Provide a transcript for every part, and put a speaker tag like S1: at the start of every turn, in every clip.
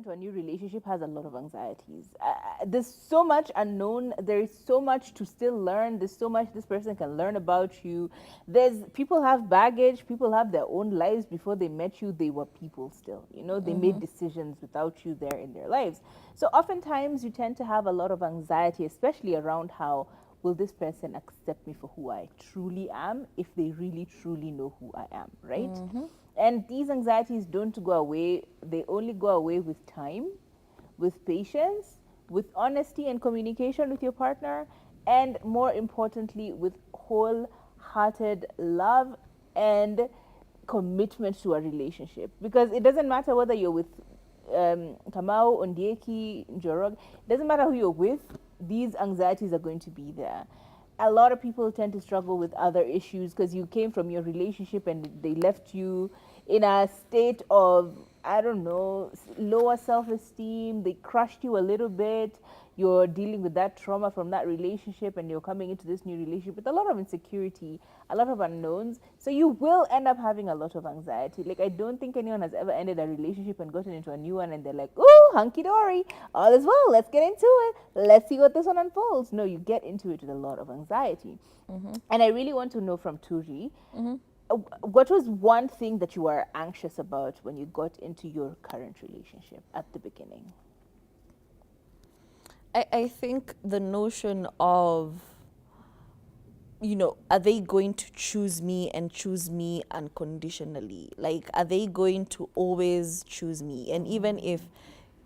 S1: into a new relationship has a lot of anxieties. There's so much unknown. There is so much to still learn. There's so much this person can learn about you. There's people have baggage. People have their own lives. Before they met you, they were people still. You know, they made decisions without you there in their lives. So oftentimes you tend to have a lot of anxiety, especially around how will this person accept me for who I truly am if they really truly know who I am, right? And these anxieties don't go away, they only go away with time, with patience, with honesty and communication with your partner, and more importantly, with wholehearted love and commitment to a relationship. Because it doesn't matter whether you're with Kamau, Ondieki, Njorog, it doesn't matter who you're with, these anxieties are going to be there. A lot of people tend to struggle with other issues because you came from your relationship and they left you in a state of, I don't know, lower self-esteem. They crushed you a little bit. You're dealing with that trauma from that relationship and you're coming into this new relationship with a lot of insecurity, a lot of unknowns. So you will end up having a lot of anxiety. Like, I don't think anyone has ever ended a relationship and gotten into a new one and they're like, ooh, hunky-dory, all is well, let's get into it. Let's see what this one unfolds. No, you get into it with a lot of anxiety. And I really want to know from Turi, what was one thing that you were anxious about when you got into your current relationship at the beginning?
S2: I think the notion of, you know, are they going to choose me and choose me unconditionally? Like, are they going to always choose me? And even if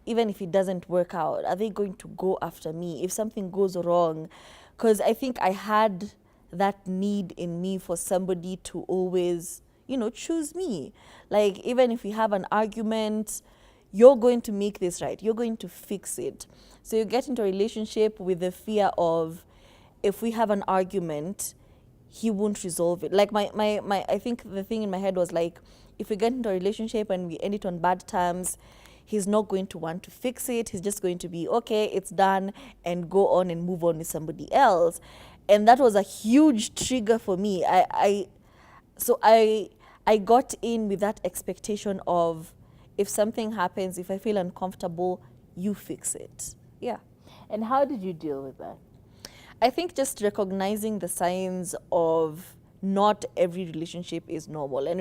S2: it doesn't work out, are they going to go after me if something goes wrong? Because I think I had that need in me for somebody to always, you know, choose me. Like, even if we have an argument, you're going to make this right, you're going to fix it. So you get into a relationship with the fear of, if we have an argument, he won't resolve it. Like I think the thing in my head was like, if we get into a relationship and we end it on bad terms, he's not going to want to fix it. He's just going to be, okay, it's done, and go on and move on with somebody else. And that was a huge trigger for me. So I got in with that expectation of, if something happens, if I feel uncomfortable, you fix it. Yeah.
S1: And how did you deal with that?
S2: I think just recognizing the signs of not every relationship is normal. And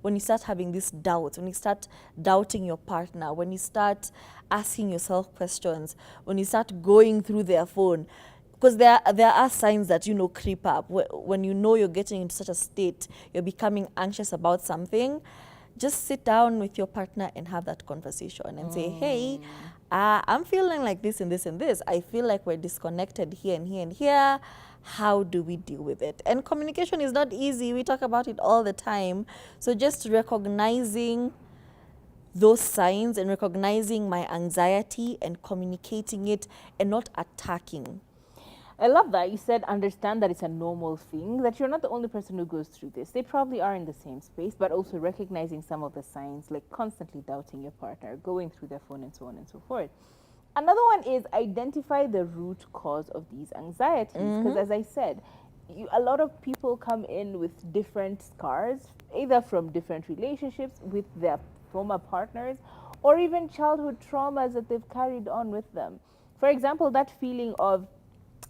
S2: when you start having this doubt, when you start doubting your partner, when you start asking yourself questions, when you start going through their phone, because there are signs that, you know, creep up. When you know you're getting into such a state, you're becoming anxious about something, just sit down with your partner and have that conversation and say, hey, I'm feeling like this and this and this. I feel like we're disconnected here and here and here. How do we deal with it? And communication is not easy. We talk about it all the time. So just recognizing those signs and recognizing my anxiety and communicating it and not attacking.
S1: I love that. You said understand that it's a normal thing, that you're not the only person who goes through this. They probably are in the same space, but also recognizing some of the signs, like constantly doubting your partner, going through their phone, and so on and so forth. Another one is identify the root cause of these anxieties. Because, as I said, a lot of people come in with different scars, either from different relationships with their former partners, or even childhood traumas that they've carried on with them. For example, that feeling of,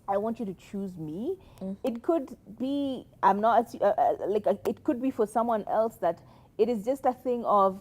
S1: I want you to choose me. It could be, I'm not, it could be for someone else that it is just a thing of,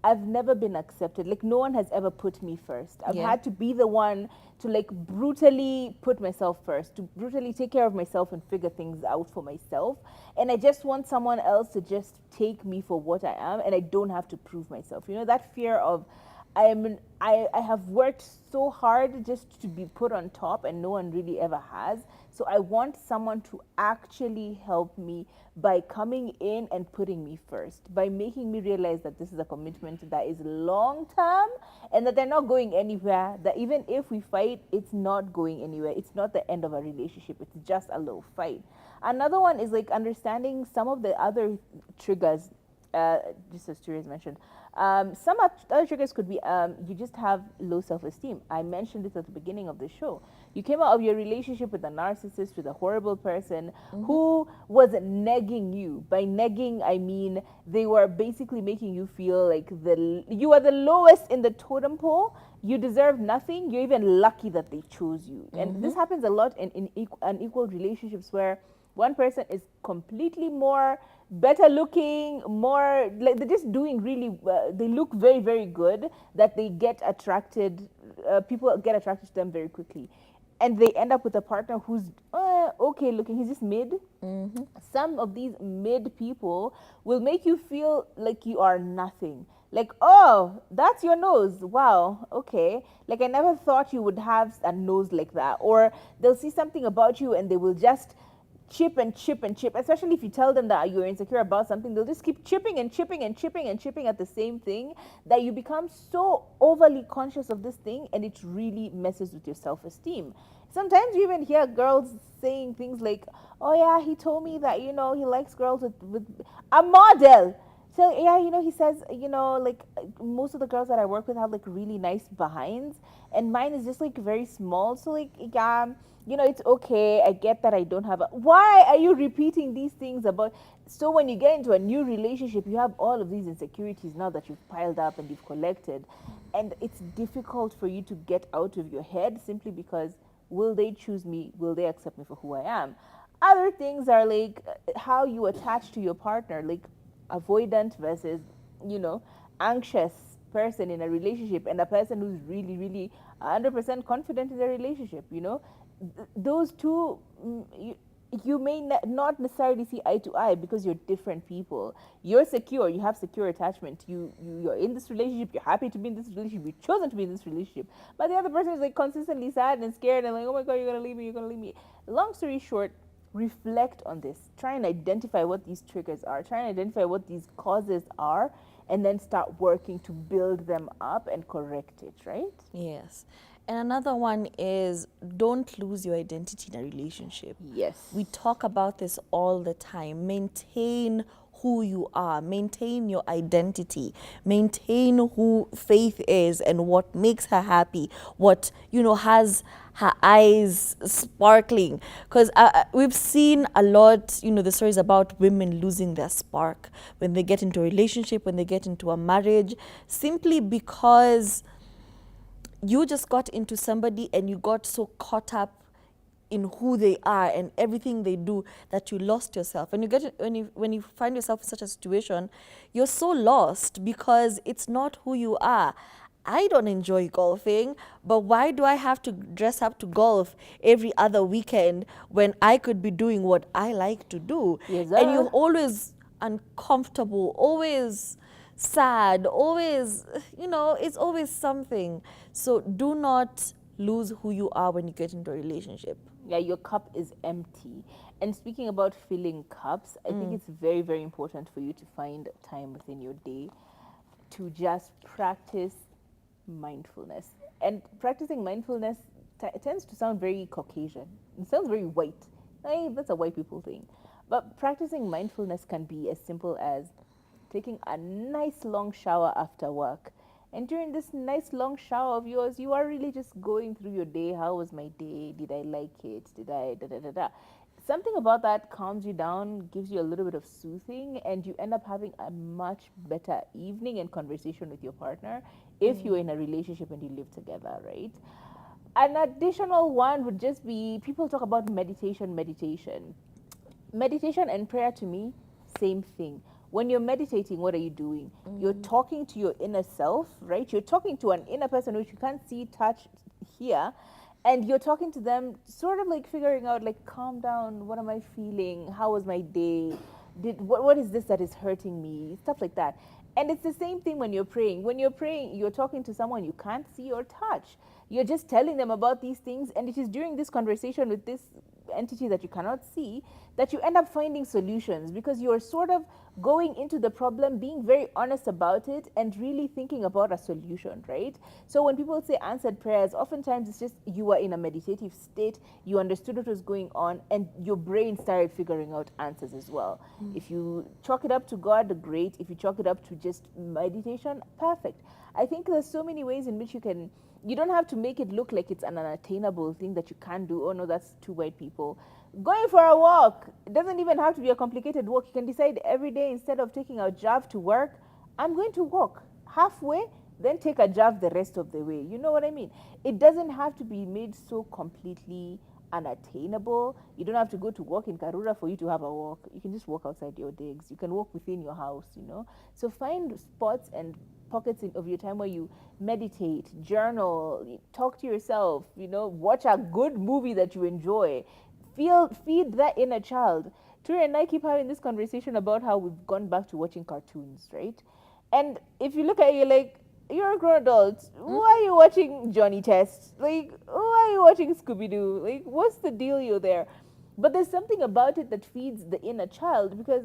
S1: I've never been accepted. Like, no one has ever put me first. I've had to be the one to, like, brutally put myself first, to brutally take care of myself and figure things out for myself. And I just want someone else to just take me for what I am, and I don't have to prove myself. You know, that fear of, I have worked so hard just to be put on top, and no one really ever has. So I want someone to actually help me by coming in and putting me first, by making me realize that this is a commitment that is long term and that they're not going anywhere, that even if we fight, it's not going anywhere. It's not the end of a relationship. It's just a little fight. Another one is like understanding some of the other triggers just as Therese mentioned. Some other triggers could be you just have low self-esteem. I mentioned it at the beginning of the show. You came out of your relationship with a narcissist, with a horrible person who was negging you. By negging, I mean they were basically making you feel like you are the lowest in the totem pole. You deserve nothing. You're even lucky that they chose you. And this happens a lot in unequal relationships where one person is completely more better looking, more like they're just doing really they look very very good, that they get attracted, people get attracted to them very quickly, and they end up with a partner who's okay looking, he's just mid. Some of these mid people will make you feel like you are nothing. Like, oh, that's your nose. Wow, okay. Like, I never thought you would have a nose like that. Or they'll see something about you and they will just chip and chip and chip, especially if you tell them that you're insecure about something. They'll just keep chipping and chipping and chipping and chipping at the same thing, that you become so overly conscious of this thing, and it really messes with your self-esteem. Sometimes you even hear girls saying things like, oh yeah, he told me that, you know, he likes girls with a model. So yeah, you know, he says, you know, like most of the girls that I work with have like really nice behinds, and mine is just like very small. So like, yeah, you know, it's okay. I get that I don't have a. Why are you repeating these things about? So when you get into a new relationship, you have all of these insecurities now that you've piled up and you've collected, and it's difficult for you to get out of your head simply because, will they choose me? Will they accept me for who I am? Other things are like how you attach to your partner, like avoidant versus, you know, anxious person in a relationship, and a person who's really really 100% confident in their relationship. You know, those two, you may not necessarily see eye to eye because you're different people. You're secure, you have secure attachment, you're in this relationship, you're happy to be in this relationship, you've chosen to be in this relationship, but the other person is like consistently sad and scared and like, oh my god, you're gonna leave me, you're gonna leave me. Long story short, reflect on this. Try and identify what these triggers are. Try and identify what these causes are, and then start working to build them up and correct it, right?
S2: Yes. And another one is, don't lose your identity in a relationship.
S1: Yes.
S2: We talk about this all the time. Maintain who you are, maintain your identity, maintain who Faith is and what makes her happy, what, you know, has her eyes sparkling. Because we've seen a lot, you know, the stories about women losing their spark when they get into a relationship, when they get into a marriage, simply because you just got into somebody and you got so caught up in who they are and everything they do that you lost yourself. And when you find yourself in such a situation, you're so lost because it's not who you are. I don't enjoy golfing, but why do I have to dress up to golf every other weekend when I could be doing what I like to do?
S1: Yes,
S2: And you're always uncomfortable, always sad, always, you know, it's always something. So do not lose who you are when you get into a relationship.
S1: Yeah, your cup is empty. And speaking about filling cups, I think it's very, very important for you to find time within your day to just practice mindfulness. And practicing mindfulness tends to sound very Caucasian. It sounds very white. Hey, that's a white people thing. But practicing mindfulness can be as simple as taking a nice long shower after work. And during this nice long shower of yours, you are really just going through your day. How was my day? Did I like it? Did I da da da da? Something about that calms you down, gives you a little bit of soothing, and you end up having a much better evening and conversation with your partner if you're in a relationship and you live together, right? An additional one would just be, people talk about meditation. Meditation and prayer, to me, same thing. When you're meditating, what are you doing? You're talking to your inner self, right? You're talking to an inner person which you can't see, touch, hear, and you're talking to them, sort of like figuring out, like, calm down, what am I feeling? How was my day? What is this that is hurting me? Stuff like that. And it's the same thing when you're praying. When you're praying, you're talking to someone you can't see or touch. You're just telling them about these things, and it is during this conversation with this entity that you cannot see, that you end up finding solutions because you're sort of going into the problem, being very honest about it, and really thinking about a solution, right? So when people say answered prayers, oftentimes it's just you were in a meditative state, you understood what was going on, and your brain started figuring out answers as well. If you chalk it up to God, great. If you chalk it up to just meditation, perfect. I think there's so many ways in which you don't have to make it look like it's an unattainable thing that you can't do. Oh no, that's two white people. Going for a walk, it doesn't even have to be a complicated walk. You can decide every day, instead of taking a job to work, I'm going to walk halfway, then take a job the rest of the way. You know what I mean? It doesn't have to be made so completely unattainable. You don't have to go to work in Karura for you to have a walk. You can just walk outside your digs. You can walk within your house, you know. So find spots and pockets of your time where you meditate, journal, talk to yourself, you know, watch a good movie that you enjoy. Feed that inner child. Turi and I keep having this conversation about how we've gone back to watching cartoons, right? And if you look at it, you're like, you're a grown adult. Why are you watching Johnny Test? Like, why are you watching Scooby Doo? Like, what's the dealio there? But there's something about it that feeds the inner child, because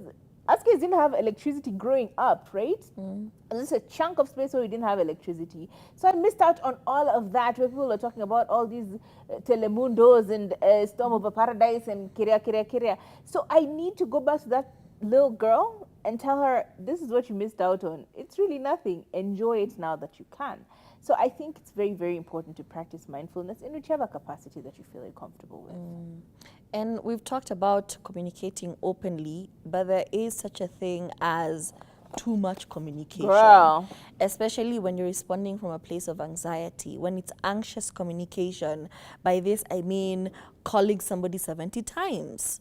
S1: us kids didn't have electricity growing up, right? And there's a chunk of space where we didn't have electricity. So I missed out on all of that, where people are talking about all these Telemundos and Storm Over Paradise and Kiria. So I need to go back to that little girl and tell her, this is what you missed out on. It's really nothing. Enjoy it now that you can. So I think it's very, very important to practice mindfulness in whichever capacity that you feel comfortable with.
S2: And we've talked about communicating openly, but there is such a thing as too much communication.
S1: Girl.
S2: Especially when you're responding from a place of anxiety. When it's anxious communication, by this I mean calling somebody 70 times.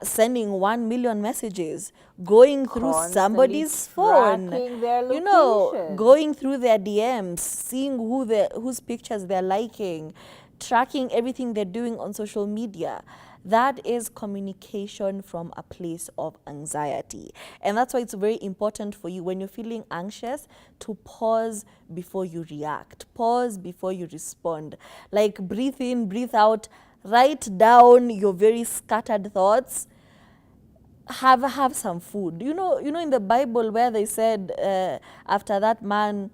S2: Sending 1 million messages, going through
S1: Constantly
S2: somebody's phone,
S1: tracking their
S2: you know,
S1: location.
S2: going through their DMs, seeing whose pictures they're liking, tracking everything they're doing on social media. That is communication from a place of anxiety. And that's why it's very important for you, when you're feeling anxious, to pause before you react, pause before you respond. Like, breathe in, breathe out, write down your very scattered thoughts. Have some food. You know in the Bible where they said after that man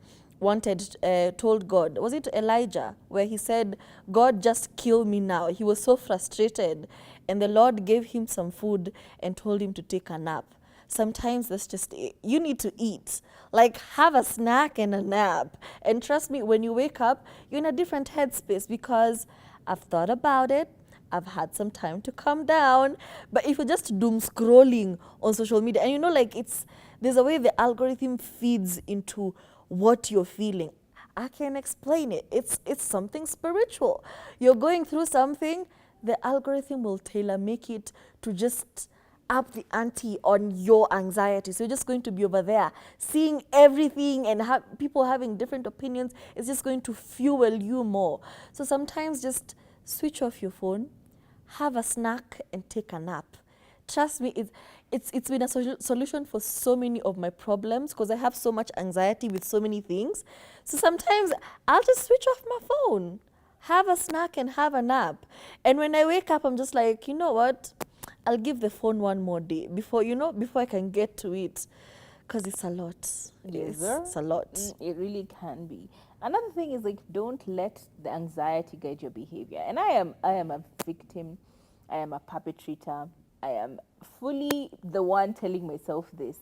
S2: told God, was it Elijah, where he said, God, just kill me now. He was so frustrated, and the Lord gave him some food and told him to take a nap. Sometimes that's just it. You need to eat. Like, have a snack and a nap. And trust me, when you wake up, you're in a different headspace, because I've thought about it. I've had some time to calm down. But if you're just doom scrolling on social media, and there's a way the algorithm feeds into what you're feeling. I can explain it. It's something spiritual. You're going through something, the algorithm will tailor make it to just up the ante on your anxiety. So you're just going to be over there seeing everything, and people having different opinions. It's just going to fuel you more. So sometimes just switch off your phone, have a snack, and take a nap. Trust me, it's been a solution for so many of my problems, because I have so much anxiety with so many things. So sometimes I'll just switch off my phone, have a snack, and have a nap. And when I wake up, I'm just like, you know what? I'll give the phone one more day before I can get to it, because it's a lot. It's a lot.
S1: It really can be. Another thing is, like, don't let the anxiety guide your behavior. And I am a victim. I am a perpetrator. I am fully the one telling myself this.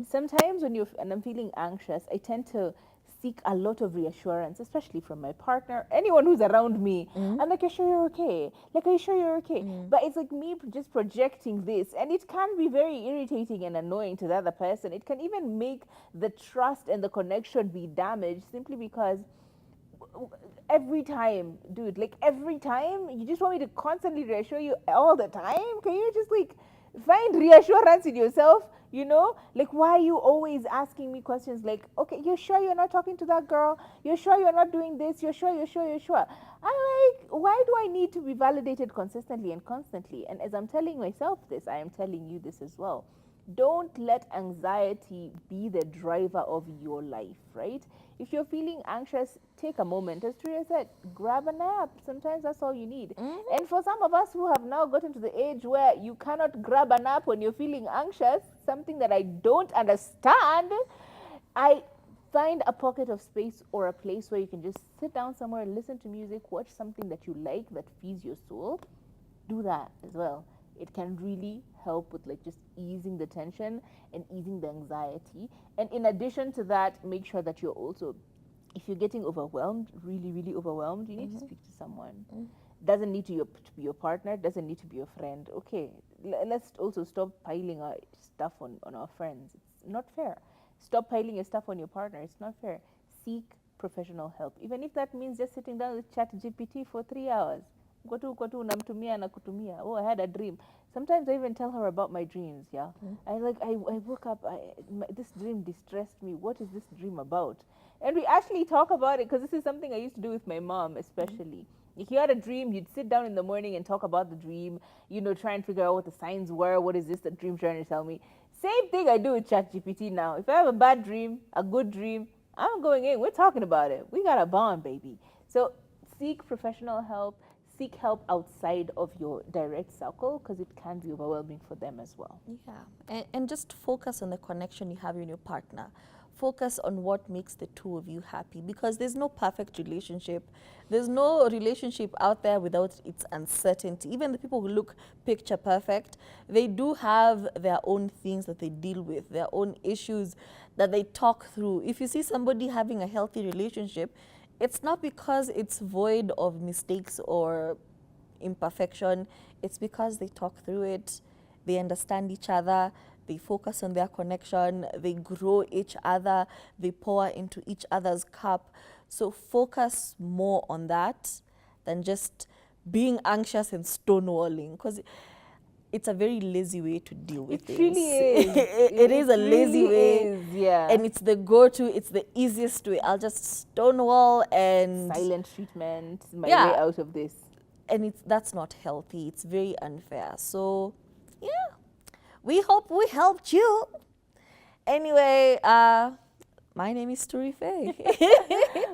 S1: Sometimes when I'm feeling anxious, I tend to seek a lot of reassurance, especially from my partner, anyone who's around me. I'm like, are you sure you're okay? Like, are you sure you're okay? But it's like me just projecting this, and it can be very irritating and annoying to the other person. It can even make the trust and the connection be damaged, simply because every time, dude, like, every time you just want me to constantly reassure you all the time. Can you just, like, find reassurance in yourself? You know, like, why are you always asking me questions like, okay, you're sure you're not talking to that girl? You're sure you're not doing this? You're sure? I'm like, why do I need to be validated consistently and constantly? And as I'm telling myself this, I am telling you this as well. Don't let anxiety be the driver of your life, right? If you're feeling anxious, take a moment. As Tria said, grab a nap. Sometimes that's all you need. And for some of us who have now gotten to the age where you cannot grab a nap when you're feeling anxious, something that I don't understand, I find a pocket of space or a place where you can just sit down somewhere, listen to music, watch something that you like that feeds your soul. Do that as well. It can really help with like just easing the tension and easing the anxiety. And in addition to that, make sure that you're also, if you're getting overwhelmed, really, really overwhelmed, you need to speak to someone. Doesn't need to be your partner, doesn't need to be your friend. Okay, let's also stop piling our stuff on our friends. It's not fair. Stop piling your stuff on your partner. It's not fair. Seek professional help, even if that means just sitting down with ChatGPT for 3 hours. Kwa tu namtumia na kutumia. Oh, I had a dream. Sometimes I even tell her about my dreams. Yeah, I woke up. This dream distressed me. What is this dream about? And we actually talk about it because this is something I used to do with my mom, especially. If you had a dream, you'd sit down in the morning and talk about the dream. Try and figure out what the signs were. What is this the dream trying to tell me? Same thing I do with ChatGPT now. If I have a bad dream, a good dream, I'm going in. We're talking about it. We got a bond, baby. So seek professional help. Seek help outside of your direct circle because it can be overwhelming for them as well.
S2: Yeah, and just focus on the connection you have with your partner. Focus on what makes the two of you happy because there's no perfect relationship. There's no relationship out there without its uncertainty. Even the people who look picture perfect, they do have their own things that they deal with, their own issues that they talk through. If you see somebody having a healthy relationship, it's not because it's void of mistakes or imperfection. It's because they talk through it, they understand each other, they focus on their connection, they grow each other, they pour into each other's cup. So focus more on that than just being anxious and stonewalling because it's a very lazy way to deal with things.
S1: Really is.
S2: It is a lazy
S1: really
S2: way.
S1: Is, yeah.
S2: And it's the go-to, it's the easiest way. I'll just stonewall and...
S1: silent treatment, my
S2: Yeah.
S1: way out of this.
S2: And that's not healthy. It's very unfair. So, yeah, we hope we helped you. Anyway, my name is Turi Faye.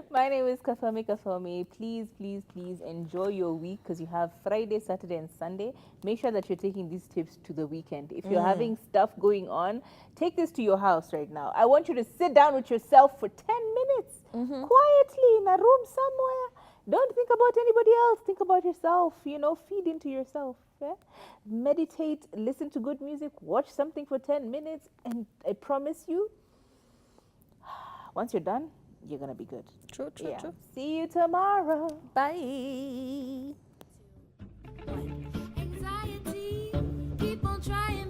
S1: My name is Kasomi. Please, please, please enjoy your week because you have Friday, Saturday, and Sunday. Make sure that you're taking these tips to the weekend. If you're having stuff going on, take this to your house right now. I want you to sit down with yourself for 10 minutes, quietly in a room somewhere. Don't think about anybody else. Think about yourself. Feed into yourself. Yeah? Meditate, listen to good music, watch something for 10 minutes, and I promise you, once you're done, you're going to be good.
S2: True.
S1: See you tomorrow.
S2: Bye.
S3: Anxiety, keep on trying.